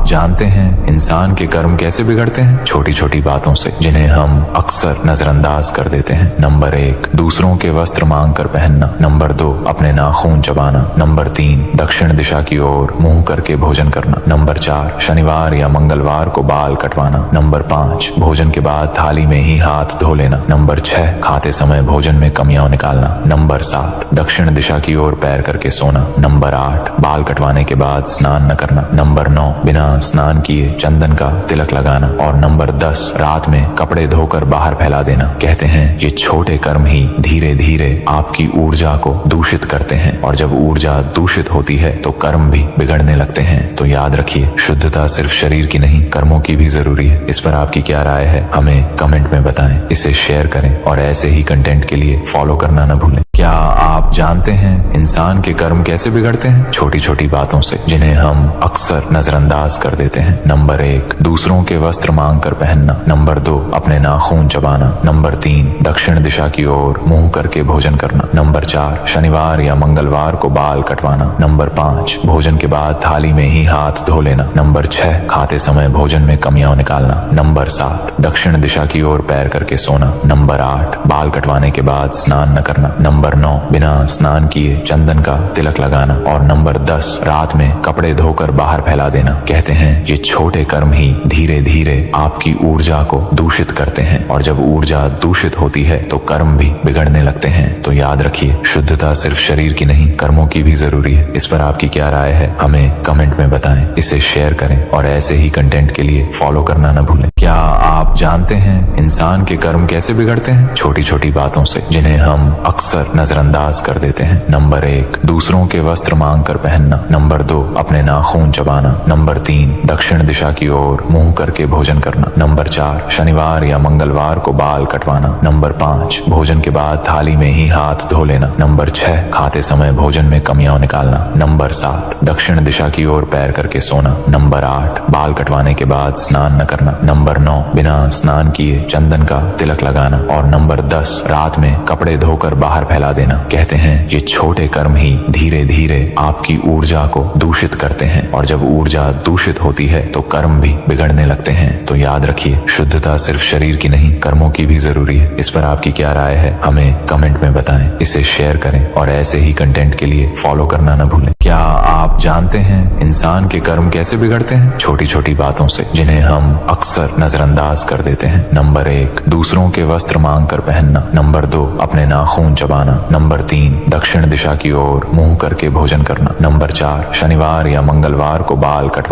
जानते हैं इंसान के कर्म कैसे बिगड़ते हैं? छोटी छोटी बातों से, जिन्हें हम अक्सर नजरअंदाज कर देते हैं। नंबर 1, दूसरों के वस्त्र मांग कर पहनना। नंबर 2, अपने नाखून चबाना। नंबर 3, दक्षिण दिशा की ओर मुंह करके भोजन करना। नंबर 4, शनिवार या मंगलवार को बाल कटवाना। नंबर 5, भोजन के बाद थाली में ही हाथ धो लेना। नंबर 6, खाते समय भोजन में कमियां निकालना। नंबर 7, दक्षिण दिशा की ओर पैर करके सोना। नंबर 8, बाल कटवाने के बाद स्नान न करना। नंबर 9, बिना स्नान किए चंदन का तिलक लगाना। और नंबर 10, रात में कपड़े धोकर बाहर फैला देना। कहते हैं ये छोटे कर्म ही धीरे धीरे आपकी ऊर्जा को दूषित करते हैं, और जब ऊर्जा दूषित होती है तो कर्म भी बिगड़ने लगते हैं। तो याद रखिए, शुद्धता सिर्फ शरीर की नहीं, कर्मों की भी जरूरी है। इस पर आपकी क्या राय है, हमें कमेंट में बताएं, इसे शेयर करें और ऐसे ही कंटेंट के लिए फॉलो करना न भूलें। क्या आप जानते हैं इंसान के कर्म कैसे बिगड़ते हैं? छोटी छोटी बातों से, जिन्हें हम अक्सर नजरअंदाज कर देते हैं। नंबर 1, दूसरों के वस्त्र मांग कर पहनना। नंबर 2, अपने नाखून चबाना। नंबर 3, दक्षिण दिशा की ओर मुंह करके भोजन करना। नंबर 4, शनिवार या मंगलवार को बाल कटवाना। नंबर 5, भोजन के बाद थाली में ही हाथ धो लेना। नंबर 6, खाते समय भोजन में कमियां निकालना। नंबर 7, दक्षिण दिशा की ओर पैर करके सोना। नंबर 8, बाल कटवाने के बाद स्नान न करना। नंबर 9, बिना स्नान किए चंदन का तिलक लगाना। और नंबर 10, रात में कपड़े धोकर बाहर फैला देना। कहते हैं ये छोटे कर्म ही धीरे धीरे आपकी ऊर्जा को दूषित करते हैं, और जब ऊर्जा दूषित होती है तो कर्म भी बिगड़ने लगते हैं। तो याद रखिए, शुद्धता सिर्फ शरीर की नहीं, कर्मों की भी जरूरी है। इस पर आपकी क्या राय है, हमें कमेंट में बताएं, इसे शेयर करें और ऐसे ही कंटेंट के लिए फॉलो करना न भूलें। क्या आप जानते हैं इंसान के कर्म कैसे बिगड़ते हैं? छोटी छोटी बातों से, जिन्हें हम अक्सर नजरअंदाज कर देते हैं। नंबर 1, दूसरों के वस्त्र मांग कर पहनना। नंबर 2, अपने नाखून चबाना। नंबर 3, दक्षिण दिशा की ओर मुंह करके भोजन करना। नंबर 4, शनिवार या मंगलवार को बाल कटवाना। नंबर 5, भोजन के बाद थाली में ही हाथ धो लेना। नंबर 6, खाते समय भोजन में कमियां निकालना। नंबर 7, दक्षिण दिशा की ओर पैर करके सोना। नंबर 8, बाल कटवाने के बाद स्नान न करना। नंबर 9, बिना स्नान किए चंदन का तिलक लगाना। और नंबर 10, रात में कपड़े धोकर बाहर फैला देना। कहते हैं ये छोटे कर्म ही धीरे धीरे आपकी ऊर्जा को दूषित करते हैं, और जब ऊर्जा दूषित होती है तो कर्म भी बिगड़ने लगते हैं। तो याद रखिए, शुद्धता सिर्फ शरीर की नहीं, कर्मों की भी जरूरी है। इस पर आपकी क्या राय है, हमें कमेंट में बताएं, इसे शेयर करें और ऐसे ही कंटेंट के लिए फॉलो करना न भूलें। क्या आप जानते हैं इंसान के कर्म कैसे बिगड़ते हैं? छोटी छोटी बातों से, जिन्हें हम अक्सर नजरअंदाज कर देते हैं। नंबर 1, दूसरों के वस्त्र मांग कर पहनना। नंबर 2, अपने नाखून चबाना। नंबर 3, दक्षिण दिशा की ओर मुंह करके भोजन करना। नंबर 4, शनिवार या मंगलवार को बाल कटवाना।